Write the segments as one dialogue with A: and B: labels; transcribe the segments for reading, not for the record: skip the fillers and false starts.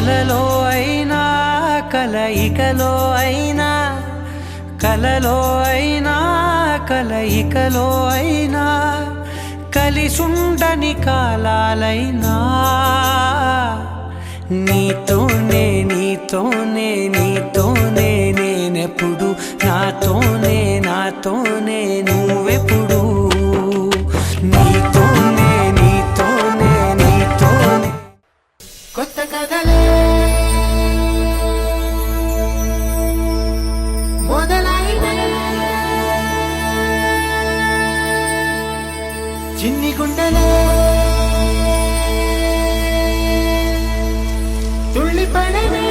A: కలలో అయినా కలయికలో అయినా కలలో అయినా కలయికలో అయినా కలిసుండని కాలాలైనా నీతోనే నీతోనే నీతోనే నేనెప్పుడు నాతోనే నాతోనే నువ్వెప్పుడు నీతోనే నీతోనే నీతోనే కొత్త కథలే చిన్ని గుండెలే తుళ్ళిపడనే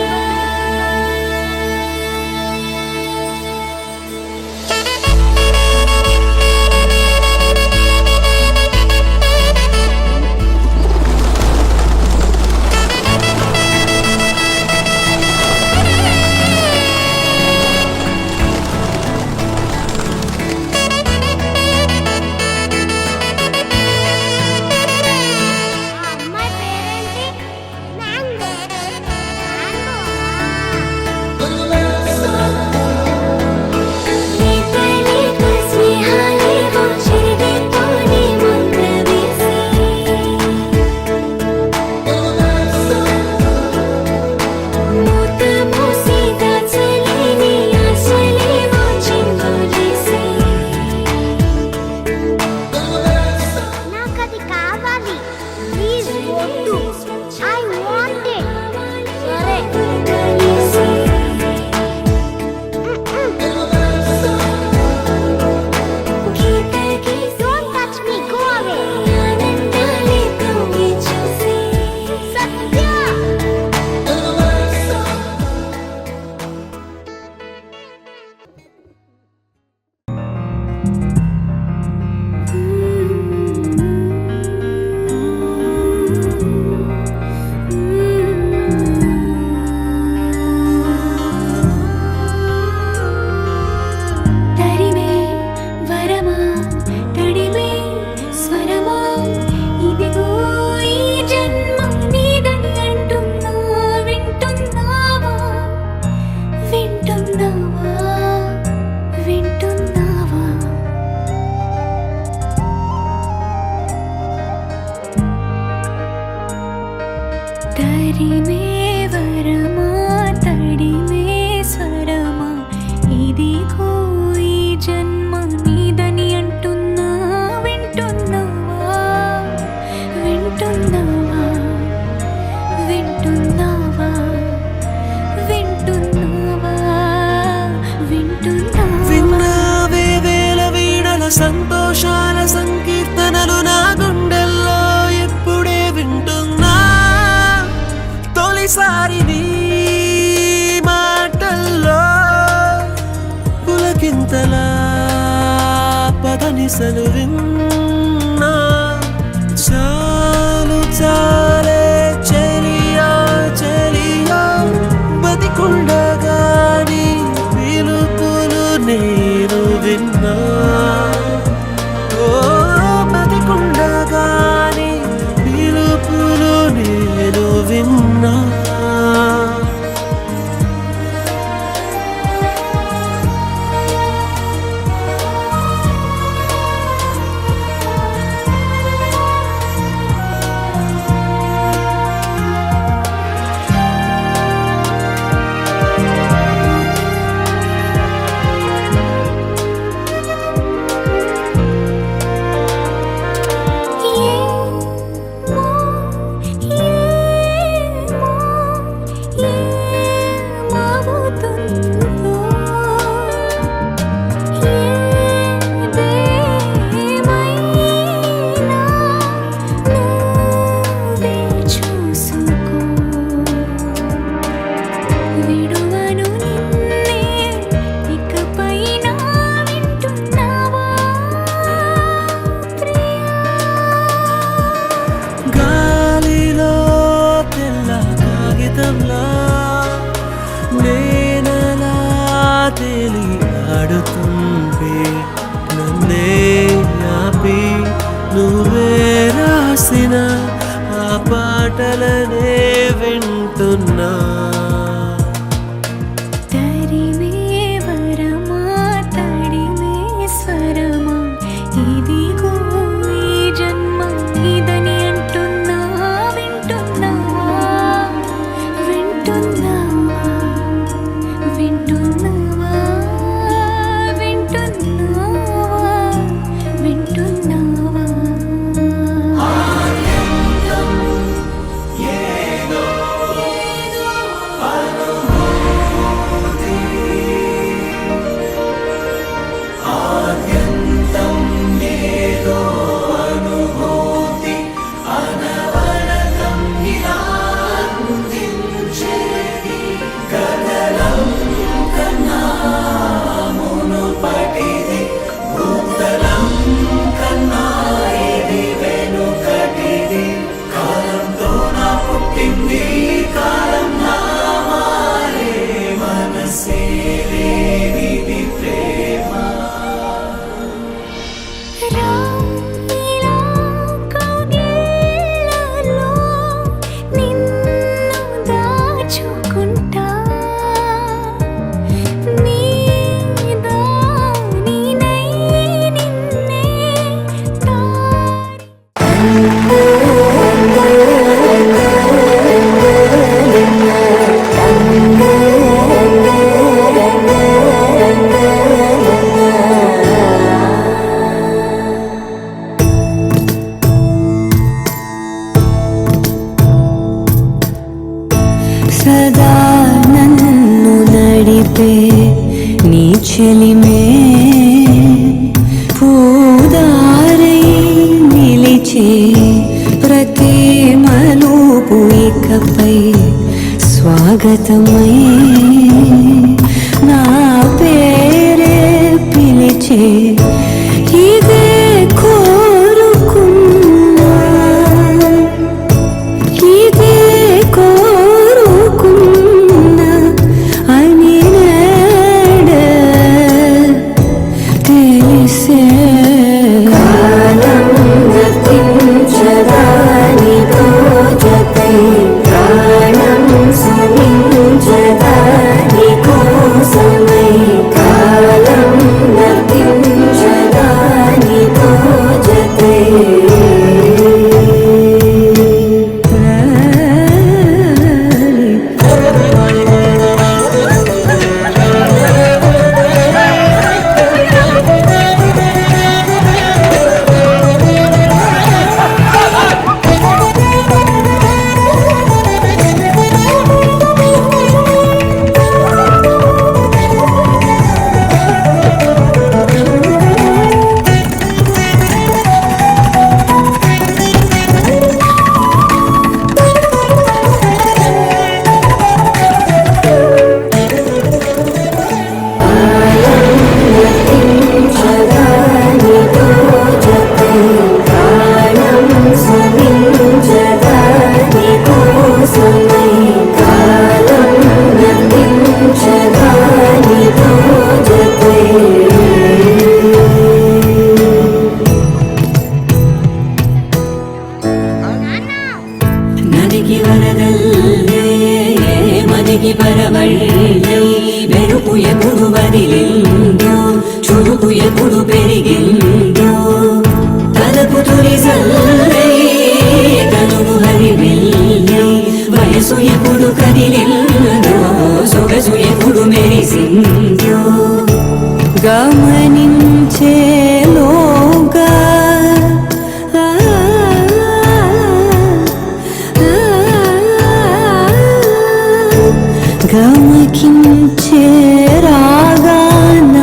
A: తరిమే వరమా తడిమే స్వరమా ఇదిగో ఈ జన్మ నీదని అంటున్నా వింటున్నావా వింటున్నావా వింటున్నావా వింటున్నావా వింటున్నావా
B: విన్నావే వేల వీణల సంతోషాల సంకీర్తనలు నా గుండెల్లో ఎప్పుడే వింటున్నా తొలిసారి నీ మాటల్లో పులకింతలా పదనిసలు విన్నా చాలు చాలే చెలియా చెలియా బతికుండగాని పిలుపులు నేను విన్నా బతికుండగాని పిలుపులు నేను విన్నా
A: స్వాగతమై నా పేరే పిలిచే ఇదే కోరుకున్నా ఇదే కోరుకున్నా అని నేడే తెలిసే కాలం గతించదానితో జతే ప్రాణం సమించదాని కోసమై కాలం గతించదానితో జతే ನದಿಗೆ ವರದಲ್ಲೇ ಮನೆಗೆ ಬರವಳ್ಳೈ ಬೆರುಪು ಎప్పుడు వదిలిందో చురుకు ఎప్పుడు పెరిగిందో తలపు తొలిసల్లై కనులు హరివెల్లై వయసు ఎప్పుడు కదిలిందో సొగసు ఎప్పుడు మెరిసిందో గమనించేలోగా గమకించే రాగాన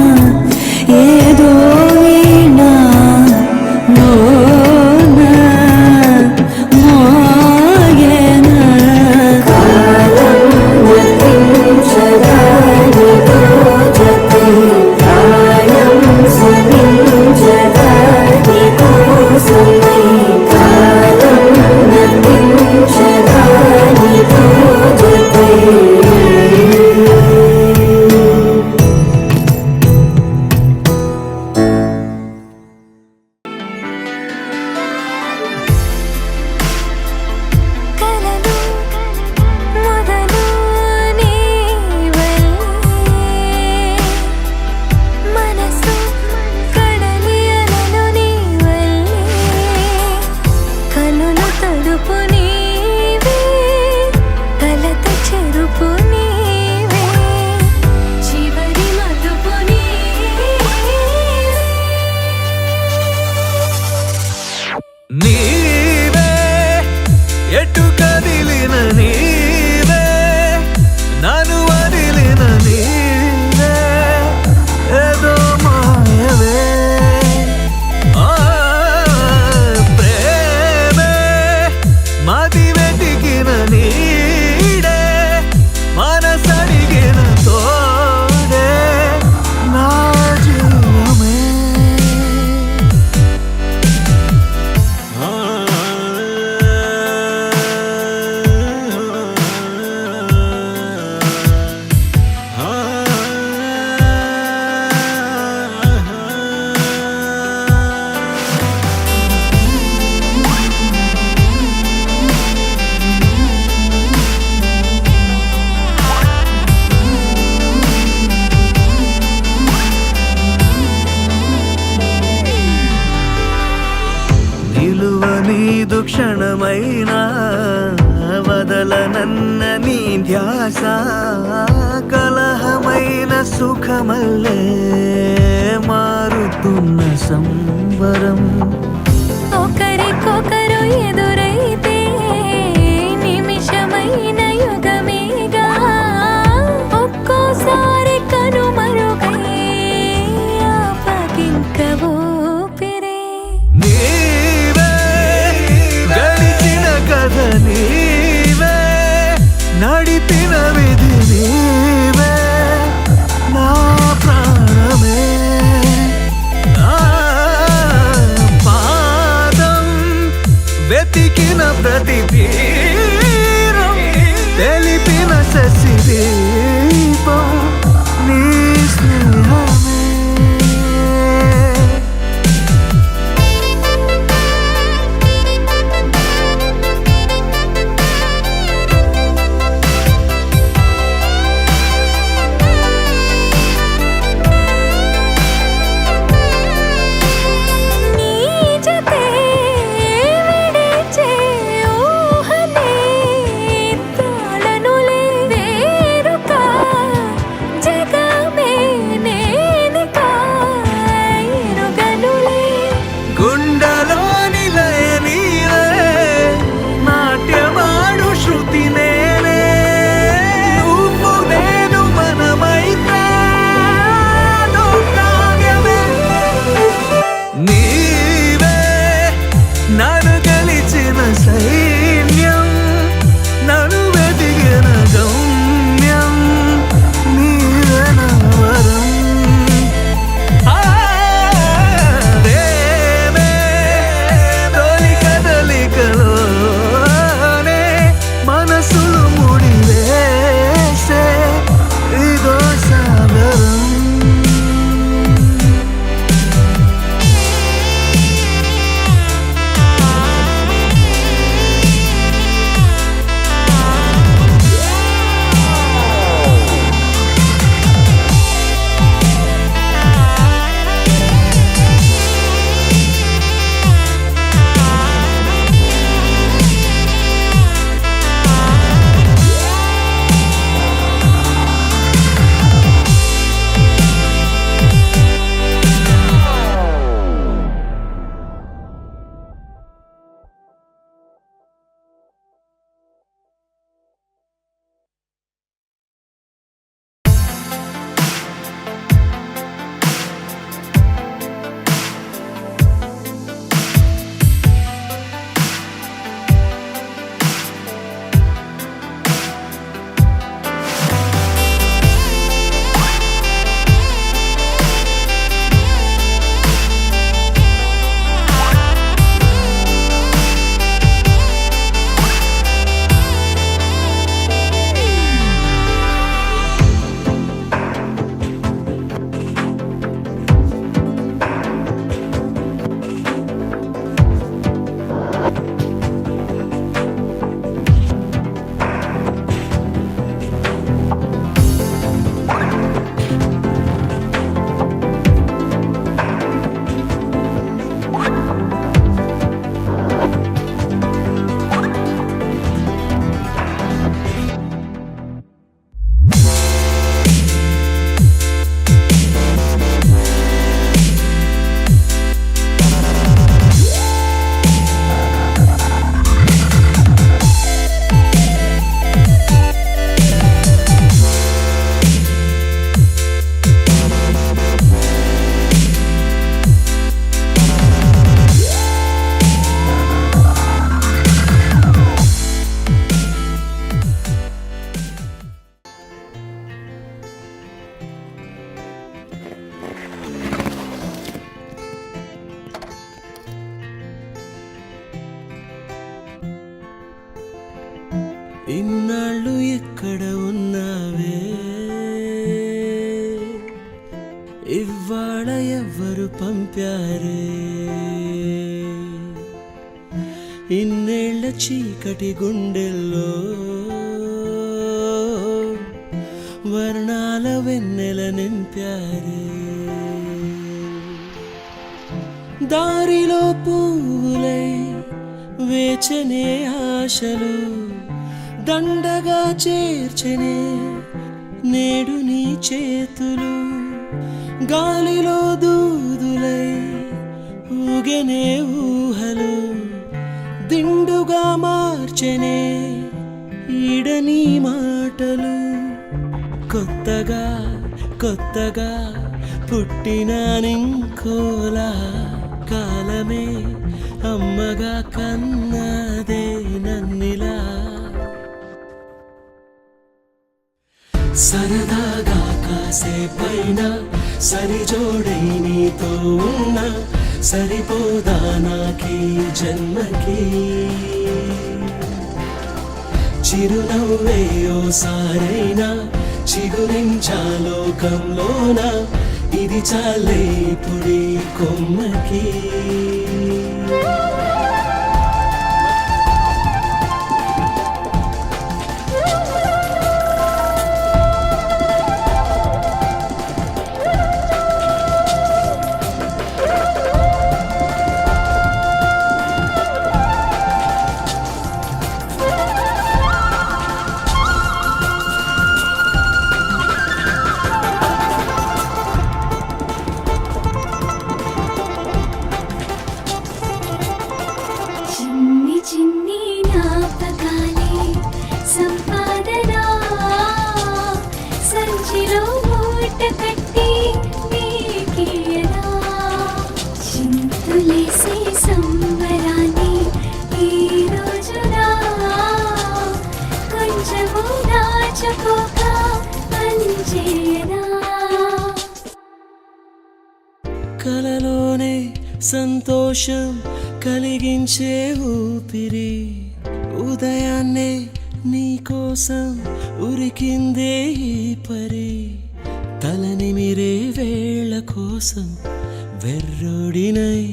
A: ఏదో వీణా లోన మోగెన కాలం గతించదానితో జతే ప్రాణం సమించదాని కోసమై కాలం గతించదానితో జతే
B: నీవే ఎటు కదిలిన నీవే నన్ను వదిలిన నీవే ఏదో మాయవే ప్రేమే మది వెతికిన నీడే మనసడిగిన తోడే నా జీవమే నీదు క్షణమైనా వదలనన్న నీ ధ్యాస కలహమైన సుఖమల్లే మారుతున్న సంబరం
A: ఒకరికొకరు ఎదురైతే నిమిషమైన యుగమేగా ఒక్కోసారి కనుమరుగై ఆపకింక ఊపిరే
B: నీవే నడిపిన
C: ఇన్నాళ్ళు ఎక్కడ ఉన్నావే, ఇవాళ ఎవ్వరు పంపారే, ఇన్నేళ్ల చీకటి గుండెల్లో వర్ణాల వెన్నెల నింపారే, దారిలో పువ్వులై వేచనే ఆశలు దండగా చేర్చనే నేడు నీ చేతులు, గాలిలో దూదులై ఊగనే ఊహలు దిండుగా మార్చనే ఈడని మాటలు, కొత్తగా కొత్తగా పుట్టిన నింకోలా కాలమే అమ్మగా కన్నదే నన్నిలా, సరదాగా కాసేపైన సరిజోడై నీతో ఉన్న సరిపోదా నాకీ జన్మకి, చిరునవ్వే ఓసారైనా చిగురించా లోకంలోన ఇది చాలే పుడి కొమ్మకి,
A: చిన్ని చిన్ని జ్ఞాపకాలే సంపాదన సంచిలో మూట కట్టి నీకియనా, చింతులేసే సంబరాన్ని ఈ రోజున కొంచెము దాచుకోక అంచేయనా,
C: కలలోనే సంతోషం కలిగించే ఊపిరి ఉదయాన్నే నీకోసం ఉరికిందే ఈ పరి, తలనిమిరే వేళ కోసం వెర్రోడినై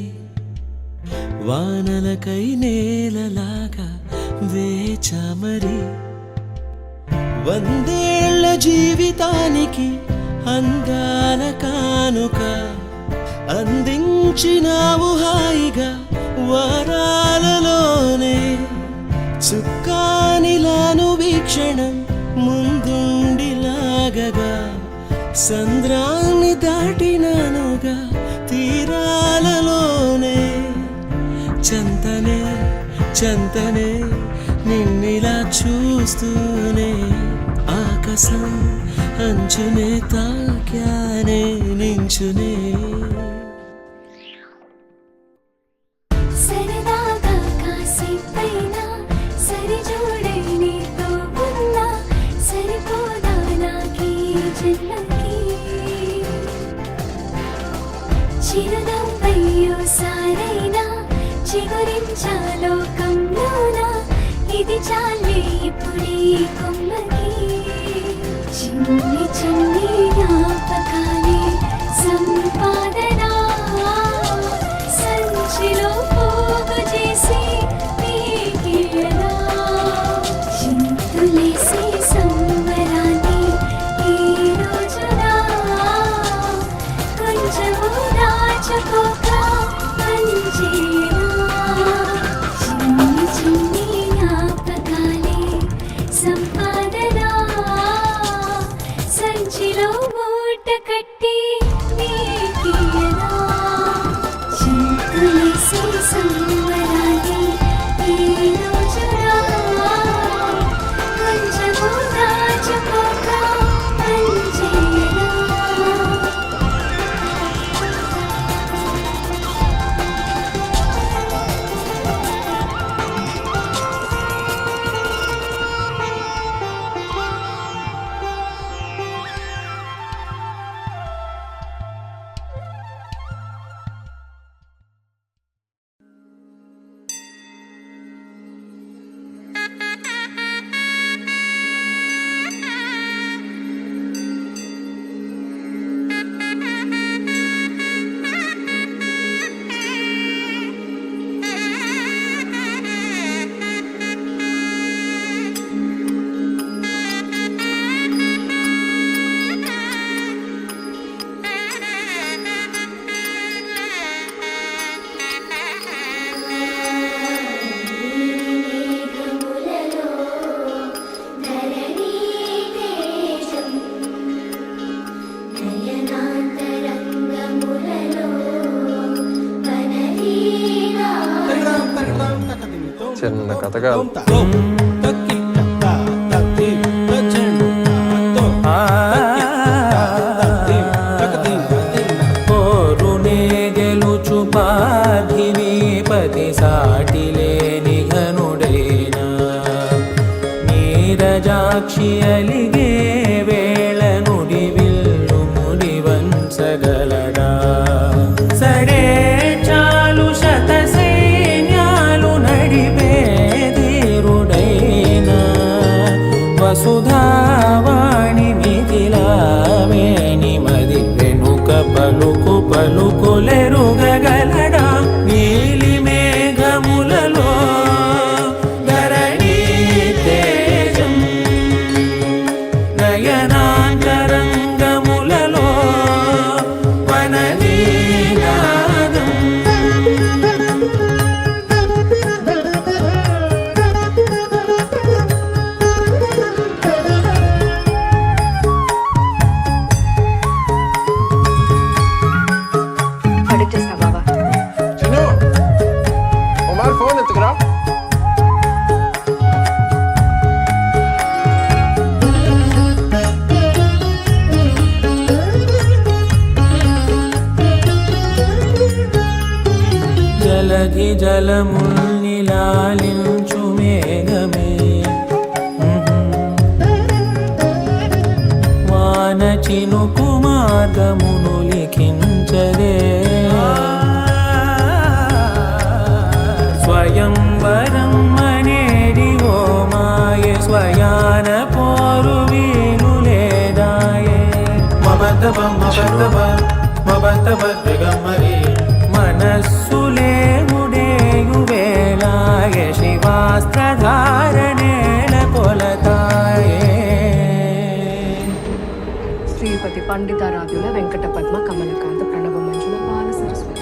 C: వానలకై నేలలాగా వేచామరి, వందేళ్ల జీవితానికి అందాల కానుక అందించినావు హాయిగా వరాలలోనే, చుక్కానిలాను వీక్షణం ముందుండిలాగగా సంద్రాన్ని దాటినానుగా తీరాలలోనే, చంతనే చంతనే నిన్నిలా చూస్తూనే ఆకాశం అంచునే తాక్యానే నించునే,
A: సరదాగా కాసేపైనా సరిజోడై నీతో ఉన్న సరిపోదా నాకీ జన్మకి, చిరునవ్వై ఓసారైనా చిగురించా లోకంలోన ఇది చాలే ఇప్పుడీ కొమ్మకి, చిన్ని చిన్ని జ్ఞాపకాలే సంపాదన సంచిలో పోగు చేసి నీకియనా, చింతులేసే సంబరాన్ని ఈ రోజున కొంచెము దాచుకోక అంచేయనా, చిన్ని చిన్ని జ్ఞాపకాలే సంపాదన సంచిలో మూట కట్టి నీకియనా.
D: చిన్న కథ కాదు.
C: పోరునే గెలుచు పార్థివీపతి సాటి లేని ఘనుడైనా నీరజాక్షి అలిగే వేళ నుడి విల్లు ముడి వంచగలడా సరే చాలు శత సైన్యాలు నడిపే ధీరుడైనా వసుధావాణి మిథిలావేణి మది వెనుక పలుకు పలుకులెరుగగలడా నీలి మేఘములలో ధరణి తేజం నయనాంతరంగములలో వననీనాదం
E: పడిచేస్తా బావా.
D: చిన్ను కుమార్ ఫోన్ ఎత్తుకురా.
C: జలధి జలముల్ని లాలించు మేఘమే వాన చినుకు మార్గమును లిఖించదే స్వయంవరం అనేడి ఓ మాయ స్వయాన పోరు వీలు లేదాయే మబద్దబ మబద్దబ మబద్దబ దిగమ్మరి మనస్సులే ముడేయు వేళాయ శివాస్త్రధారణేల కొలతాయే
E: శ్రీపతి పండితారాధ్యుల వెంకట పద్మ కమలకాంత ప్రణవ మంజుల బాల సరస్వతి.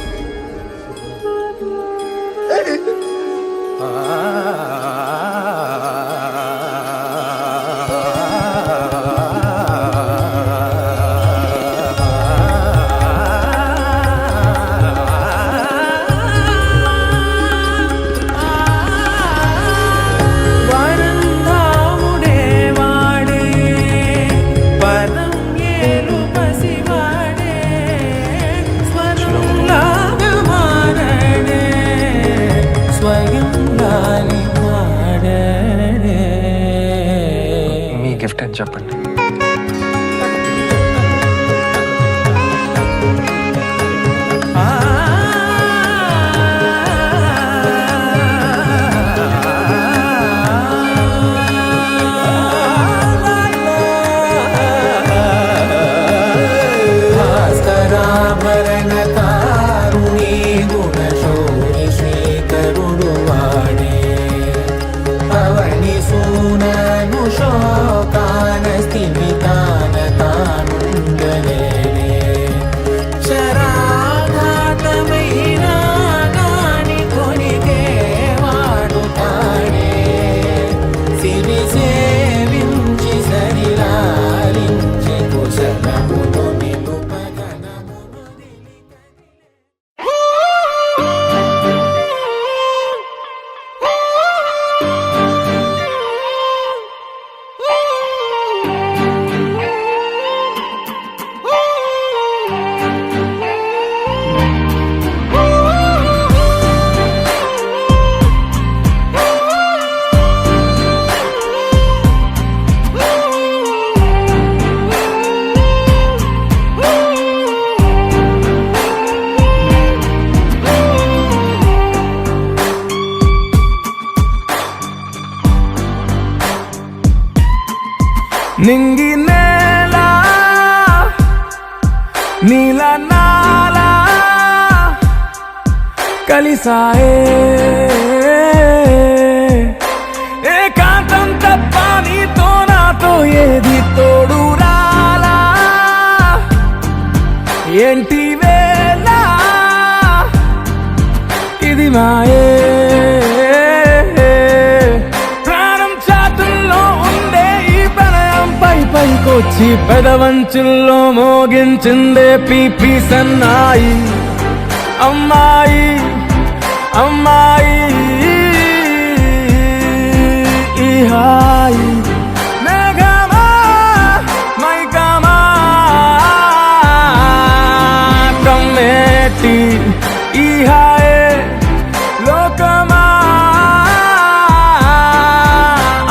C: వరంధాముడే వాడే వరం ఏలు పసివాడే స్వరం లాగమారడే స్వయం లాలి పాడడే.
D: మీ గిఫ్ట్ అని చెప్పండి.
C: భాస్కరాభరణ కారుణీ గుణశౌరి శ్రీకరుడు వాడే పవని సూనను శోకాన స్థిమితాన తానుండలేడే శరాఘాతమైనా గాని కొనికే వాడుతాడే సిరి సేవించి సరిలాలించి కుశలమును నిలుపగనమును
F: నింగి నేల నీల నాల కలిసాయే ఏకాంతం తప్ప నీతో నాతో ఏది తోడు రాలా ఏంటి వేళ ఇది మాయే ప్రాణం చాతుల్లో ఉండే ఈ ప్రణయం పైకొచ్చి పెదవంచుల్లో మోగించిందే పీపీ సన్నాయి అమ్మాయి అమ్మాయి ఈ హాయే లోకమా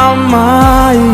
F: అమ్మాయి.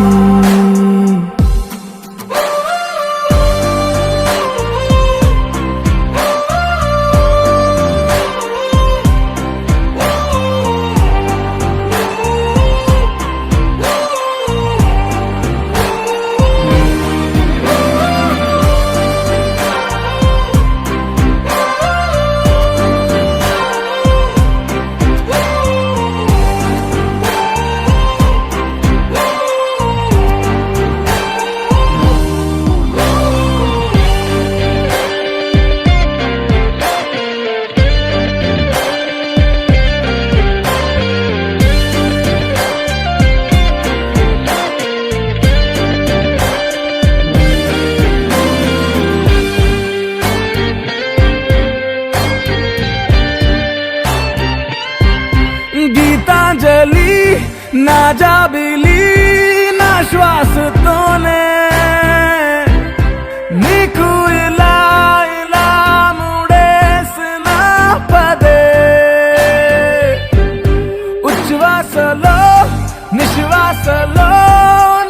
F: గీతాంజలి నా జాబిలి నా శ్వాసతోనే నీకు ఇలా ఇలా ముడేసిన పదే ఉచ్ఛ్వాసలో నిశ్వాసలో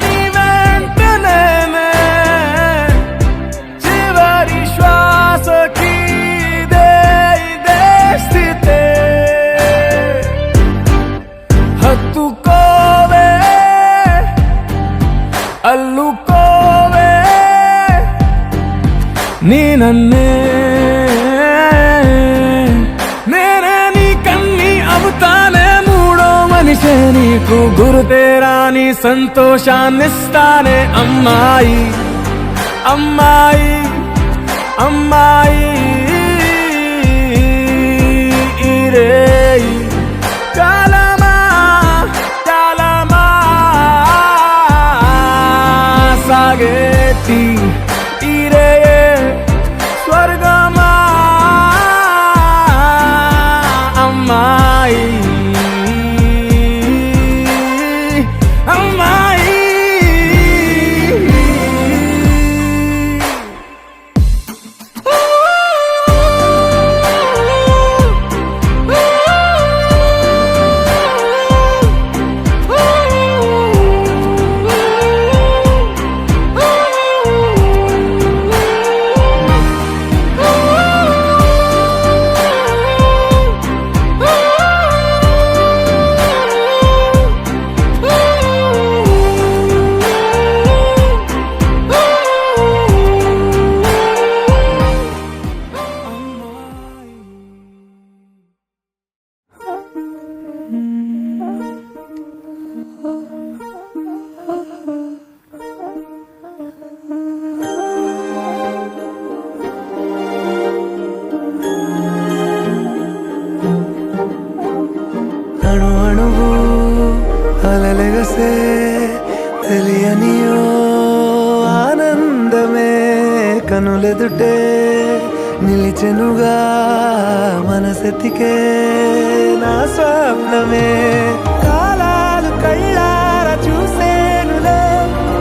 F: నీ వెంట నేనే చివరి శ్వాసకి ఇదే స్థితే. హత్తుకోవే అల్లుకోవే నీ నన్నే నేనే నీ కన్ని అవుతానే మూడో మనిషే నీకు గురుతేరాని సంతోషాన్నిస్తానే అమ్మాయి అమ్మాయి అమ్మాయి. ఇరే కాలమా కాలమా సాగేటి ఇరే స్వర్గమా అమ్మాయి అమ్మాయి.
B: అణు అణువు అలలెగసే తెలియనియో ఆనందమే కనులెదుటే నిలిచెనుగా మనసెతికే నా స్వప్నమే. కాలాలు కళ్ళార చూసేనులే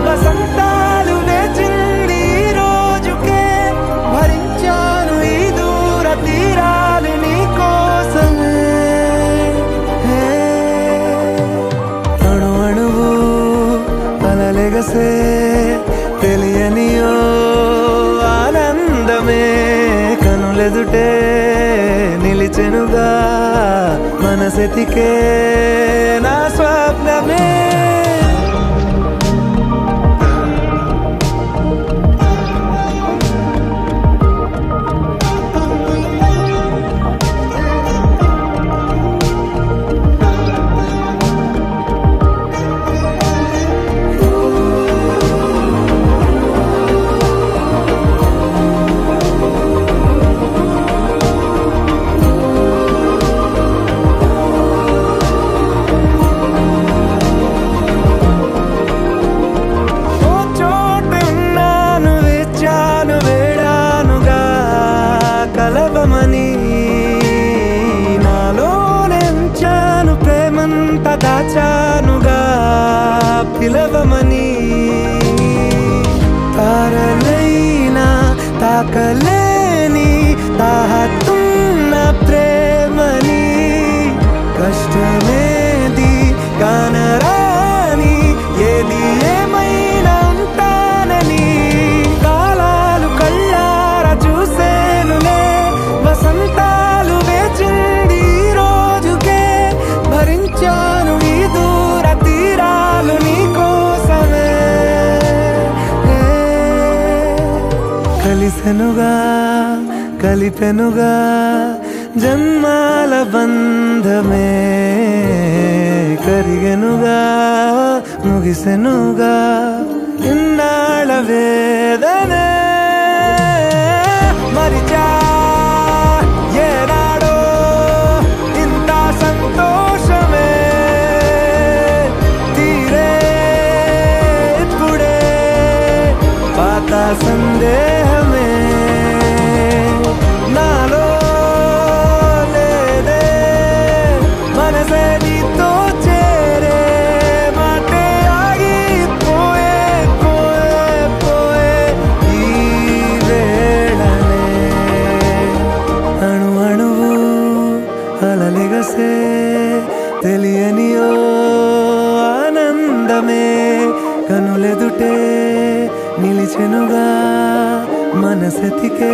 B: వసంతాలు నేచింది ఈ రోజుకే భరించాను ఈ దూర తీరాలు నీ కోసమే. అణు అణువు అలలెగసే తెలియనియో ఆనందమే కనులెదుటే నిలిచెనుగా మనసెతికే నా స్వప్నమే. దాచానుగా పిలవమని తారలైనా తాకలేని తాహతున్న కలిసెనుగా కలిపెనుగా జన్మాల బంధమే కరిగెనుగా ముగిసెనుగా ఇన్నాళ్ళ వేదనే మరిచా ఏనాడో ఇంత సంతోషమే తీరే ఇప్పుడే పాత సందేహమే నాలో లేదే మనసే నీతో చేరే మాటే ఆగిపోయే పోయే పోయే ఈ వేళనే అణు అణువు అలలిగసే తెలియని ఓ ఆనందమే కనులెదుటే నిలిచెనుగా మనసెతికే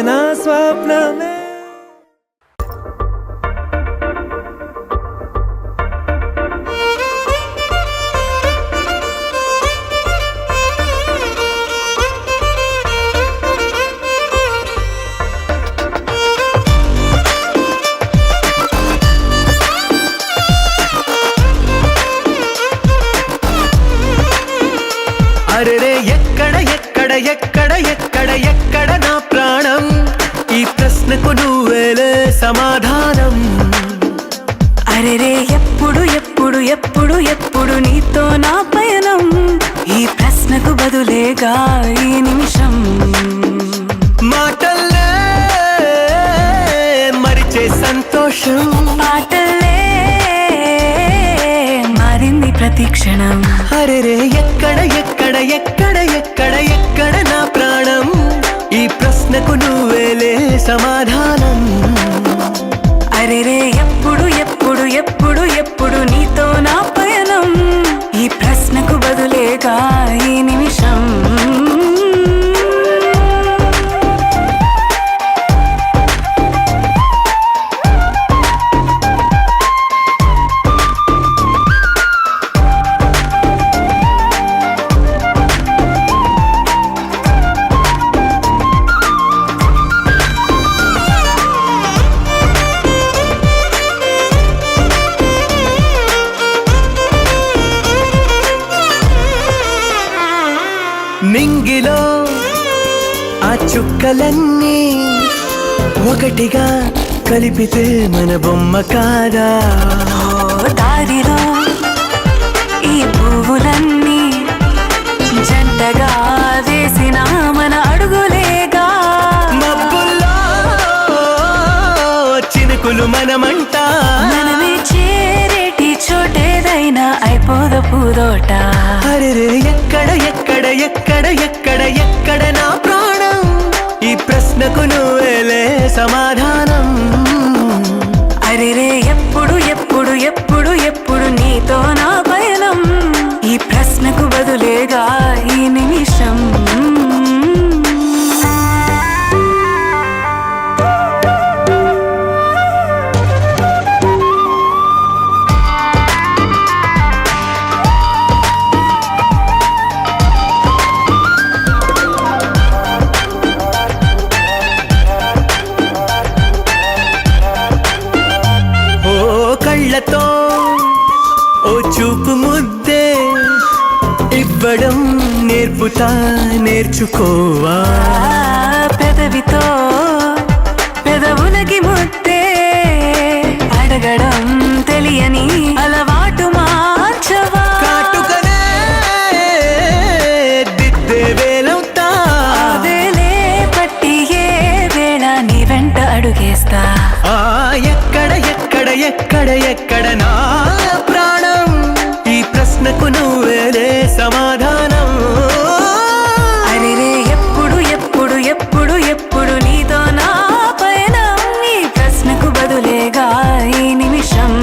B: నా స్వప్నమే. అరెరే ఎక్కడ ఎక్కడ ఎక్కడ ఎక్కడ ఎక్కడ నా ప్రాణం ఈ ప్రశ్నకు నువ్వేలే సమాధానం.
A: అరెరే ఎప్పుడు ఎప్పుడు ఎప్పుడు ఎప్పుడు నీతో నా పయనం ఈ ప్రశ్నకు బదులేగా ఈ నిమిషం
B: మాటల్లే మరిచే సంతోషం
A: పాటలే మారింది ప్రతి క్షణం.
B: అరెరే ఎక్కడ ఎక్కడ ఎక్కడ ఎక్కడ ఎక్కడ నా ప్రాణం ఈ ప్రశ్నకు నువ్వేలే సమాధానం.
A: అరెరే ఎప్పుడు ఎప్పుడు ఎప్పుడు ఎప్పుడు నీతో నా పయనం ఈ ప్రశ్నకు బదులేగా ఈ నిమిషం
B: నింగిలో ఆ చుక్కలన్నీ ఒకటిగా కలిపితే మన బొమ్మ కాదా.
A: దారిలో ఈ పువ్వులన్నీ జంటగా వేసిన మన అడుగులేగా
B: మబ్బుల్లో చినుకులు మనమంట
A: మనమే చేరేటి చోటేదైనా అయిపోదు పూదోట.
B: అరెరే ఎక్కడ ఎక్కడ ఎక్కడ ఎక్కడ ఎక్కడ నా ప్రాణం ఈ ప్రశ్నకు నువ్వేలే సమాధానం.
A: అరెరే ఎప్పుడు ఎప్పుడు ఎప్పుడు ఎప్పుడు నీతో నా పయనం ఈ ప్రశ్నకు బదులేగా ఈ నిమిషం
B: కళ్ళతో ఓ చూపు ముద్దే ఇవ్వడం నేర్పుతా నేర్చుకోవా.
A: పెదవితో పెదవులకి ముద్దే అడగడం తెలియని అలవాటు మార్చవా.
B: కాటుకనే దిద్దే వేలవుతా
A: వేలే పట్టి ఏ వేళ నీ వెంట అడుగేస్తా.
B: ఎక్కడ ఎక్కడ ఎక్కడ ఎక్కడ నా ప్రాణం ఈ ప్రశ్నకు నువ్వేలే సమాధానం.
A: అరెరే ఎప్పుడు ఎప్పుడు ఎప్పుడు ఎప్పుడు నీతో నా పయనం ఈ ప్రశ్నకు బదులేగా ఈ నిమిషం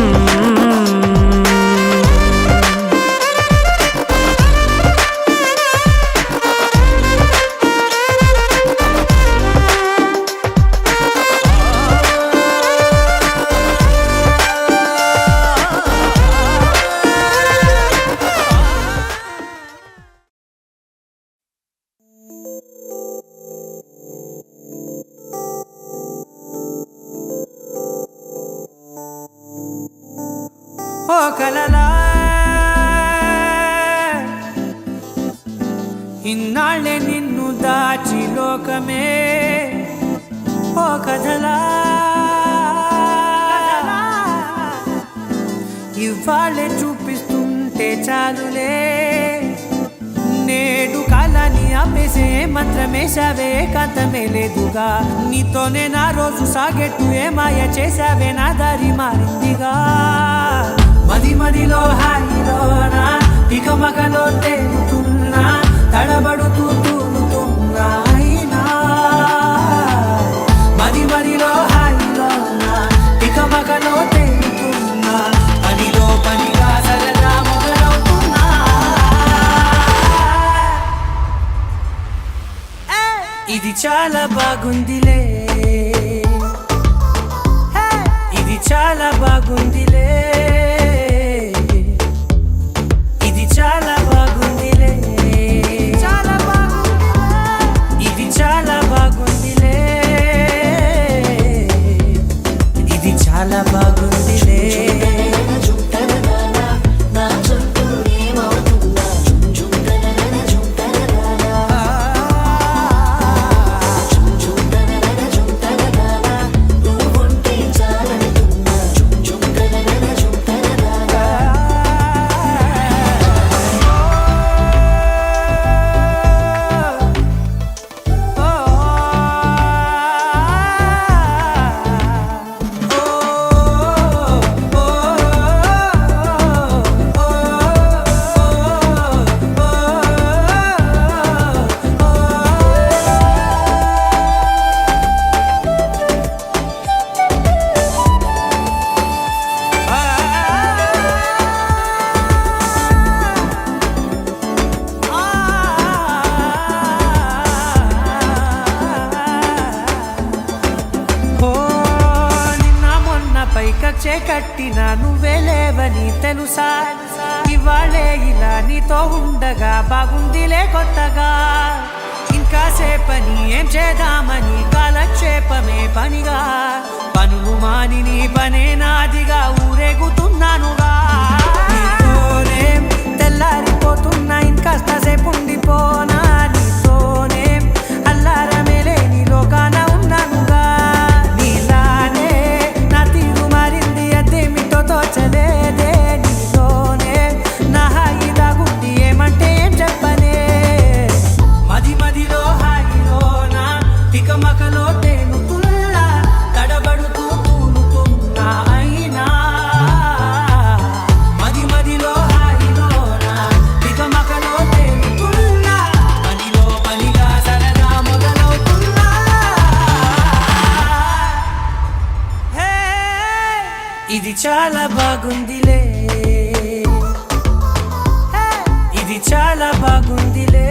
G: ఓ కలలా ఇన్నాళ్ళే నిన్ను దాచి లోకమే ఓ కథలా ఇవాళ్ళే చూపిస్తుంటే చాలులే నేడు కాలాన్ని ఆపేసే మంత్రమేశావే కాంతమే లేదుగా నీతోనే నా రోజు సాగెట్టు ఏ మాయ చేశావే నా దారి మారిందిగా మది మదిలో హాయిలోనా ఇక మగలో తేలుతున్నా తడబడుతూ తూలుతున్నా అయినా మది మదిలో హాయిలోనా ఇక మగలో తేలుతున్నా పనిలో పనిగా సరదా మొదలవుతున్నా ఇది చాలా బాగుందిలే ఇది చాలా బాగుందిలే ఇది చాలా బాగుందిలే చాలా బాగుంది ఇది చాలా బాగుందిలే ఇది చాలా బాగుందిలే పైకచ్చే కట్టిన నువ్వే లేవని తెలుసా ఇవాళే ఇలా నీతో ఉండగా బాగుందిలే కొత్తగా ఇంకా సేపని ఏం చేద్దామని కాలక్షేపమే పనిగా పనులు మాని నీ పనే నాదిగా ఊరేగుతున్నానుగా నీతోనే తెల్లారిపోతున్నా ఇంకాస్త సేపు ఉండిపోనా నీతోనే అల్లారమే లేని లోకాన ఉన్నానుగా నీలానే నా తీరు మారింది అదేమిటో తోచలేదే నీలోనే నా హాయి దాగుంది ఏమంటే ఏం చెప్పనే మది మదిలో హాయిలోనా తికమకలో తేలుతున్నా తడబడుతూ తూలుతున్నా అయినా మది మదిలో హాయిలోనా తికమకలో తేలుతున్నా పనిలో పనిగా సరదా మొదలవుతున్నా హే ఇది చాలా బాగుందిలే ఇది చాలా బాగుందిలే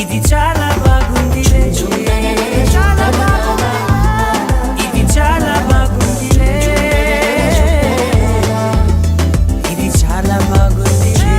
G: ఇది చాలా బాగుందిలే చాలా బాగుంది ఇది చాలా బాగుందిలే ఇది చాలా బాగుందిలే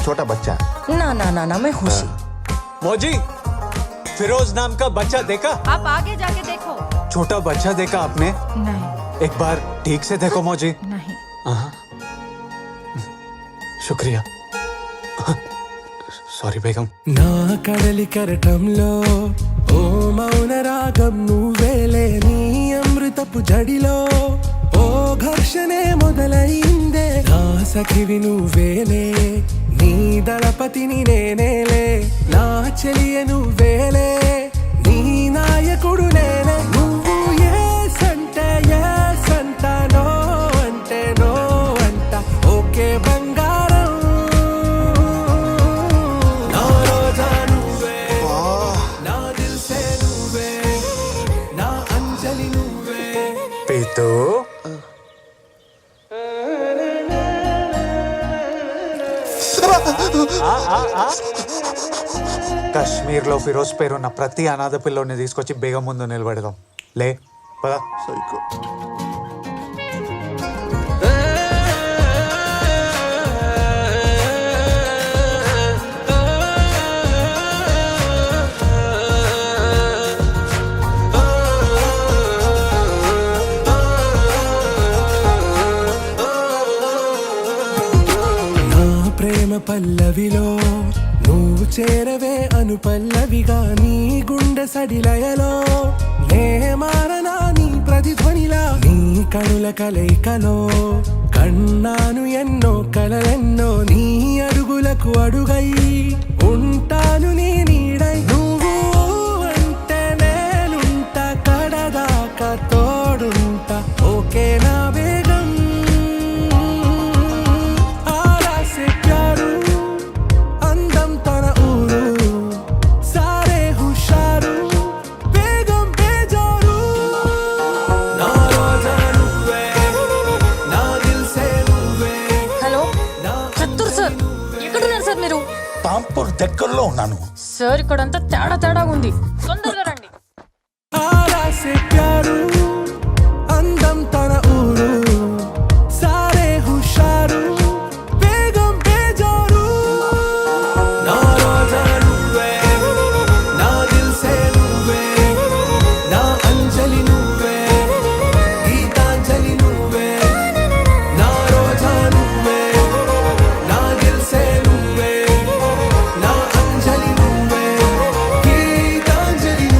H: छोटा बच्चा।
I: ना ना ना ना मैं खुशी।
J: मौजी, फिरोज नाम का बच्चा देखा?
E: आप आगे जाके देखो।
J: छोटा बच्चा देखा आपने?
E: नहीं
J: एक बार ठीक से देखो मौजी।
E: नहीं।
J: हाँ। शुक्रिया। సారీ బేగం.
F: నా కడలి కరటంలో ఓ మౌన రాగం నువ్వేలే, నీ అమృతపు జడిలో ఓ ఘర్షణే మొదలైందే. నా సఖివి నువ్వేలే, నీ దళపతిని నేనేలే, నా చెలియ నువ్వేలే, నీ నాయకుడు నేనే. నువ్వు ఏ సంటే ఏ సంట, నో అంటే నో అంట, ఓకే బంగారం. నా రోజా నువ్వే, నా దిల్సే నువ్వే, నా అంజలి నువ్వే.
J: పీతూ కాశ్మీర్లో ఫిరోజ్ పేరున్న ప్రతి అనాథ పిల్లోని తీసుకొచ్చి బేగం ముందు నిలబెడదాం. లే పద.
F: నా ప్రేమ పల్లవిలో నువ్వు చేరవే అను పల్లవిగా, నీ గుండె సడిలయలో నే మారనా నీ ప్రతిధ్వనిలా. నీ కనుల కలయికలో కన్నాను ఎన్నో కలలెన్నో, నీ అడుగులకు అడుగై ఉంటాను నీ నీడై. నువ్వు అంటే నేనుంటా కడదాకా తోడుంటా, ఓకే నా బేగం. ఆరాసే ప్యారు అందం తన ఊరు, సారే హుషారు బేగం బేజారు. నా రోజా నువ్వే, నా దిల్సే నువ్వే.
I: హలో కత్తూర్ సార్, ఎక్కడున్నారు సార్ మీరు?
H: తాంపూర్ దగ్గరలో ఉన్నాను.
I: సార్ ఇక్కడంతా తేడా తేడాగా ఉంది, తొందరగా రండి.
F: ఆరాసే ప్యారు అందం తన ఊరు, సారే హుషారు బేగం బేజారు. నా రోజా నువ్వే, నా దిల్సే నువ్వే, నా అంజలి నువ్వే, గీతాంజలి నువ్వే. నా రోజా నువ్వే, నా దిల్సే నువ్వే, నా అంజలి నువ్వే, గీతాంజలి నువ్వే.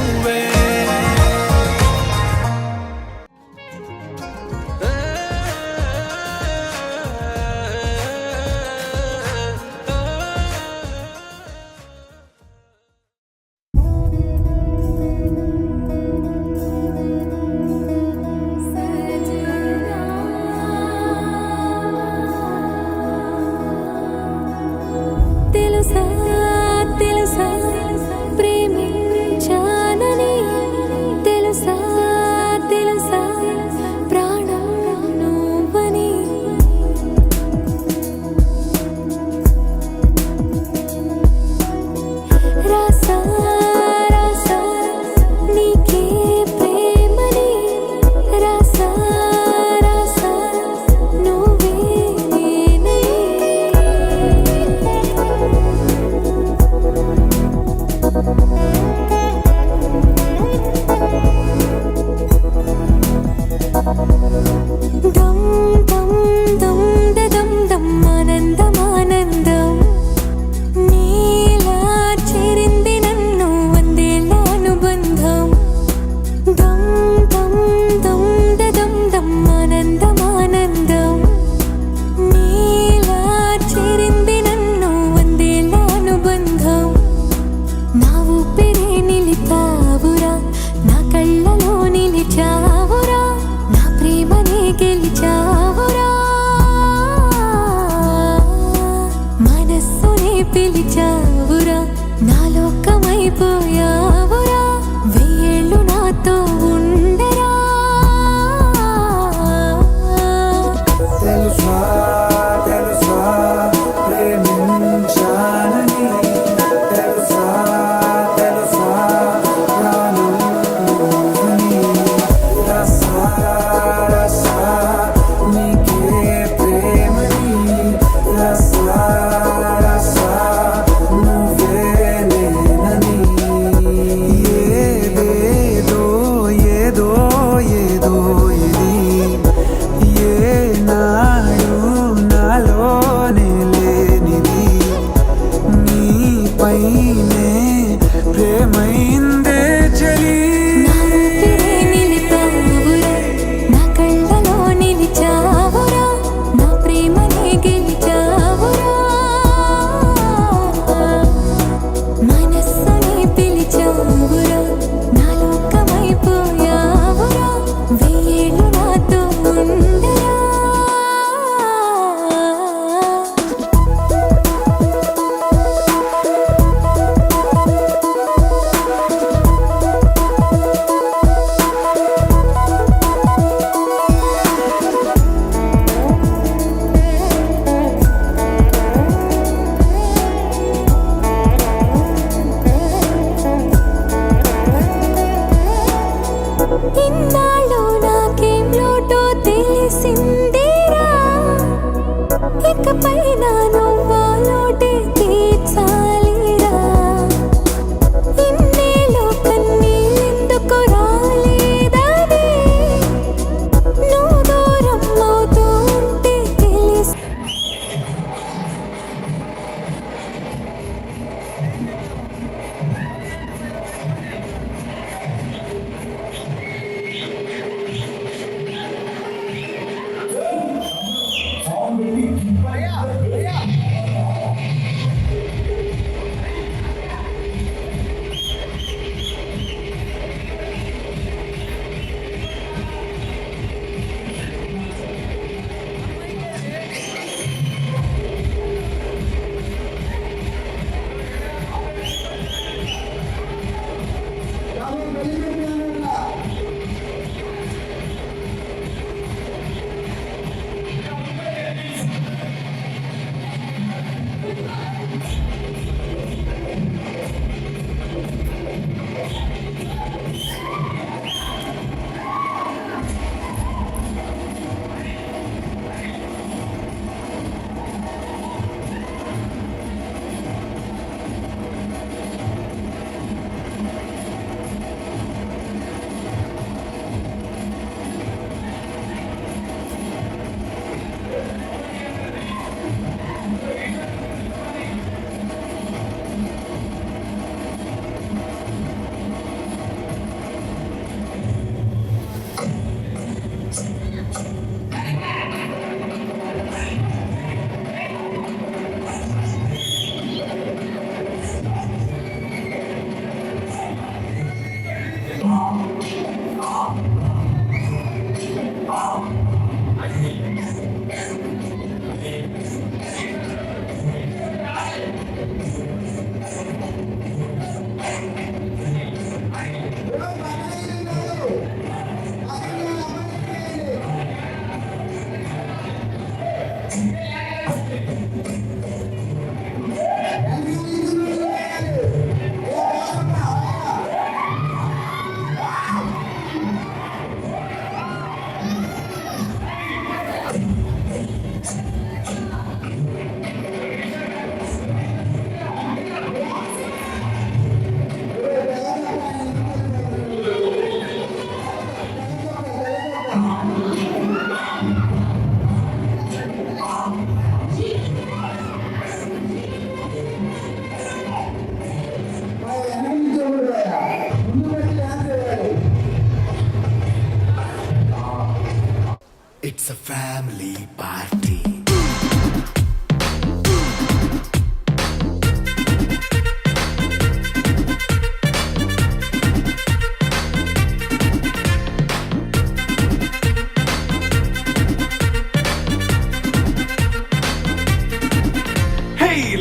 B: It's a family party.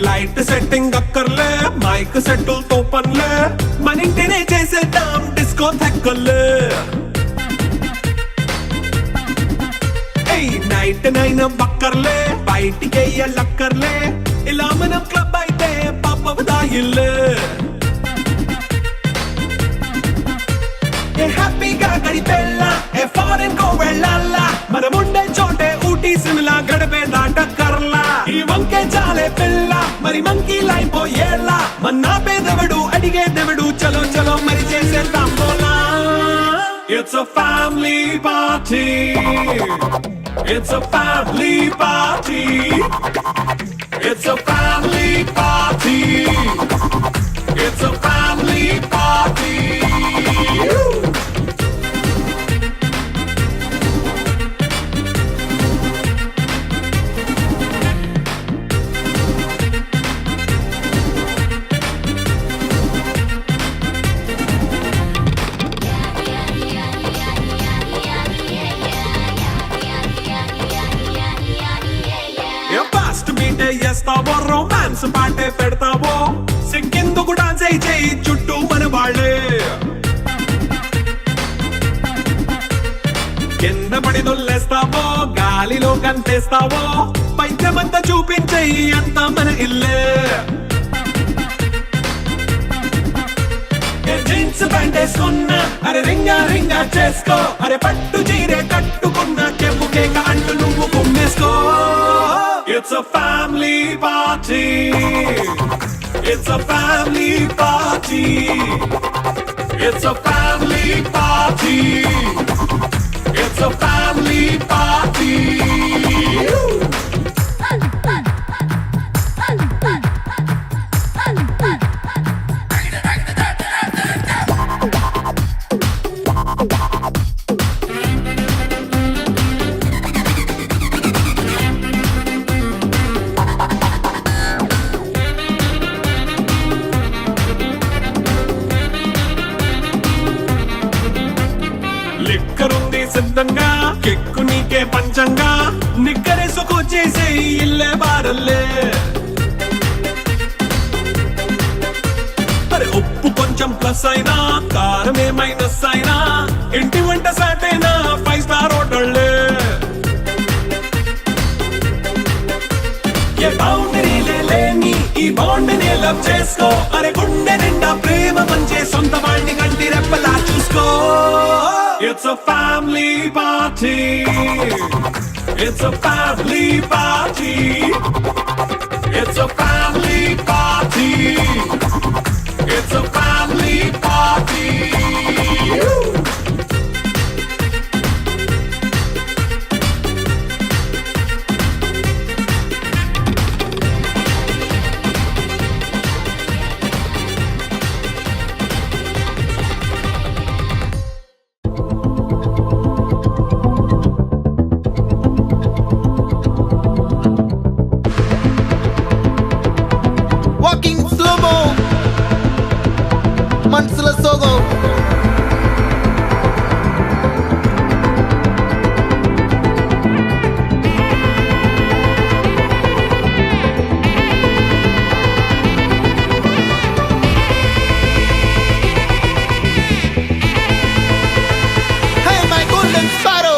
F: Light setting అక్కర్లే మైక్ సెట్టుల్ తో పనిలే మన ఇంటినే చేసేద్దాం డిస్కో థెక్కలే నైట్ నైన్ బక్కర్లే బయటికి లక్కర్లే ఇలా మనం క్లబ్ అయితే పాపదాయిల్లే హ్యాపీగా గడిపెళ్ళ ఏ ఫారెన్ కో వెళ్ళాలా మనం ఉండే చోటే ఊటీ సిమ్లా గడిపే దాటక్కర్లా ఈ వంకే చాలే పిల్ల మరి మంకీ లైపోయేలా మన్నా పేదవడు అడిగేదెవడు చలో చలో మరి చేసేద్దాం బోలా It's a family party. It's a family party. It's a family party. It's a family party. చేస్తావో రొమాన్స్ పాటే పెడతావో సిగ్గెందుకు డాన్స్ అయి చేయి చుట్టూ మన వాళ్ళే కింద పడి దొల్లేస్తావో గాలిలో కంటేస్తావో పైద్యమంతా చూపించేయి అంతా మన ఇల్లే జీన్స్ ప్యాంట్ వేసుకున్నా అరే రింగా రింగా చేసుకో అరే పట్టు చీరే కట్టుకున్నా చెంపు కేక అంటూ నువ్వు కుమ్మేసుకో It's a family party. It's a family party. It's a family party. It's a family party. లిక్కరుంది సిద్ధంగా కెక్కు నీకే పంచంగా నిక్కరేసుకొచ్చేసే ఇల్లే బారల్లే అరే ఉప్పు కొంచెం కొంచెం ప్లస్ అయినా కారమే మైనస్ అయినా ఇంటి వంట సాటైనా 5 స్టార్ హోటళ్ళే ఏ బౌండరీ లేని ఈ బాండ్ ని లవ్ చేసుకో అరే గుండె నిండా ప్రేమ పంచే సొంత వాడిని కంటి రెప్పలా చూసుకో It's a family party It's a family party It's a family party It's a family party
C: walking slow-mo మనసుల సోగో Hey my golden sparrow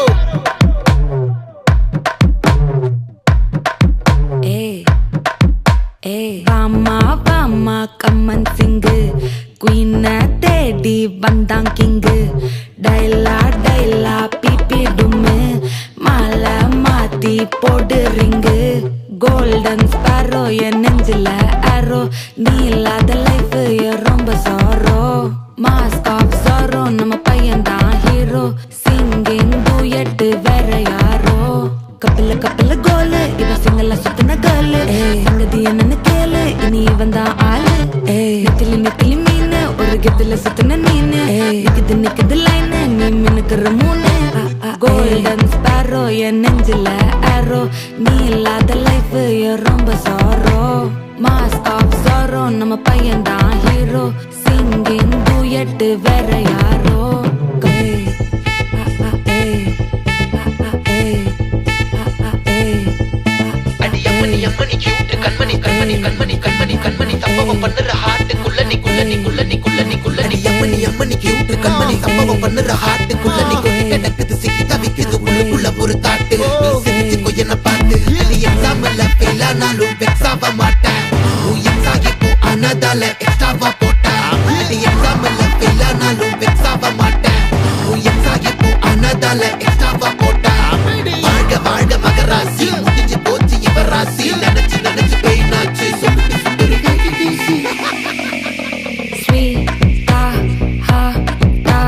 A: வாமா கம்மன் சிங்கு குயின தேடி வந்தான் கிங்கு டைலா டைலா பிபி டும்மு மாலை மாத்தி போடு ரிங்கு கோல்டன் ஸ்பாரோ என் நெஞ்சில ஆரோ நீ இல்லாத லைஃப் ரொம்ப சாரோ மாஸ்க் ஆஃப் சாரோ நம்ம பையன் தான் ஹீரோ சிங்கிங் டூயட் வேற யாரோ கப்பல கப்பல கோலு இவ சிங்கல சுத்தின கேர்ளு சங்கதி என்னன்னு கேளு இனி இவன் தான் ஆளு நெத்திலி நெத்திலி மீன் ஒரு கெத்துல சுத்தின நீனு நிக்குது லைன் நீ மினுக்குற மூணு கோல்டன் ஸ்பாரோ என் நெஞ்சில ஆரோ நீ இல்லாத லைஃப் ரொம்ப சாரோ மாஸ்க் ஆஃப் சாரோ நம்ம பையன் தான் ஹீரோ சிங்கிங் டூயட் வேற யாரோ
G: அம்மனி கியூட் கண்மணி கண்மணி கண்மணி கண்மணி கண்மணி சம்பவம் பண்ணுற ஹார்ட்டுக்குள்ள நீ குள்ள நீ குள்ள நீ குள்ள நீ குள்ள நீ அம்மனி கியூட் கண்மணி சம்பவம் பண்ணுற ஹார்ட்டுக்குள்ள நீ கொட்டி கிடக்குது சிக்கி தவிக்குது உள்ளுக்குள்ள ஒரு தாட்டு நீ சிரிச்சுக்கோ என்ன பார்த்து நீ எக்ஸாம்ல ஃபெயில் ஆனாலும் வெக்ஸ் ஆக மாட்டேன் நீ எக்ஸாம் இப்போ ஆனதால எக்ஸ்ட்ராவா போட்டா நீ எக்ஸாம்ல ஃபெயில் ஆனாலும் வெக்ஸ் ஆக மாட்டேன் நீ எக்ஸாம் இப்போ ஆனதால எக்ஸ்ட்ராவா போட்டா வாழ்க வாழ்க மகராசி முடிஞ்சு போச்சு இவராசி நினைச்சு நினைச்சு பெயினாச்சு சொல்லிட்டு சுந்தரி
A: ஸ்வீட்டா ஹா டா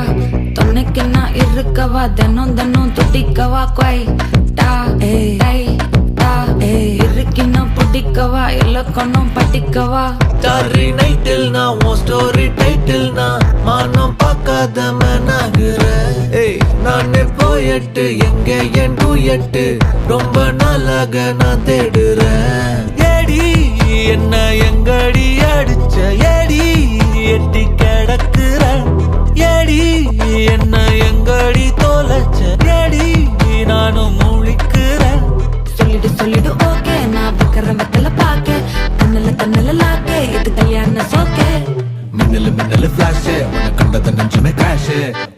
A: தொன்னைக்கு நான் இருக்கவா தினம் தினம் துடிக்கவா குவைட்டா டை டா இருக்கின்னா பிடிக்கவா இலக்கணம் படிக்கவா
C: ஸ்டாரி நைட்டில் நான் உன் ஸ்டோரி டைட்டில் நான் மானம் பார்க்காத மனாகுற நானே போயட்டு எங்க என் டூயட்டு ரொம்ப நாளாக நான் தேடுறேன் ஏடி என்ன எங்கடி அடிச்ச ஏடி எட்டி கிடக்குற ஏடி என்ன எங்கடி தொலைச்ச ஏடி நானும் முழிக்கிறேன்
A: சொல்லிடு ஓகே நான் வைக்கிற வெத்தல பாக்க கண்ணல லாக்கே இது கல்யாண சோக்கே
C: மின்னலு ஃபிளாஷ் உன்னை கண்டத நெஞ்சுமே கிராஷ்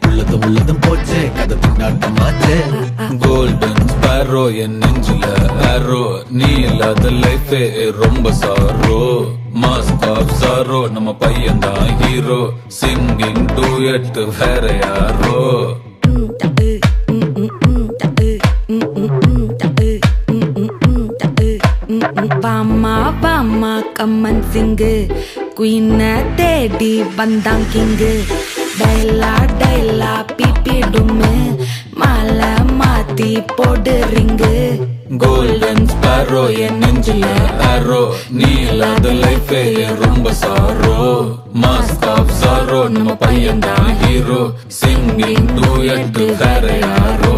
C: உள்ளதும் போச்சு கதை திண்டாட்டமாச்சு
K: கோல்டன் ஸ்பாரோ என் நெஞ்சில ஆரோ நீ இல்லாத லைஃபே ரொம்ப சாரோ மாஸ்க் ஆஃப் சாரோ நம்ம பையன் தான் ஹீரோ சிங்கிங் டூயட் வேற யாரோ
A: வாமா கம்மன் சிங்கு குயின தேடி வந்தான் கிங்கு டைலா டைலா பிபி டும்மு மாலை மாத்தி போடு ரிங்கு
K: கோல்டன் ஸ்பாரோ என் நெஞ்சில ஆரோ நீ இல்லாத லைஃபே ரொம்ப சாரோ மாஸ்க் ஆஃப் சாரோ நம்ம பையன் தான் ஹீரோ சிங்கிங் டூயட் வேற யாரோ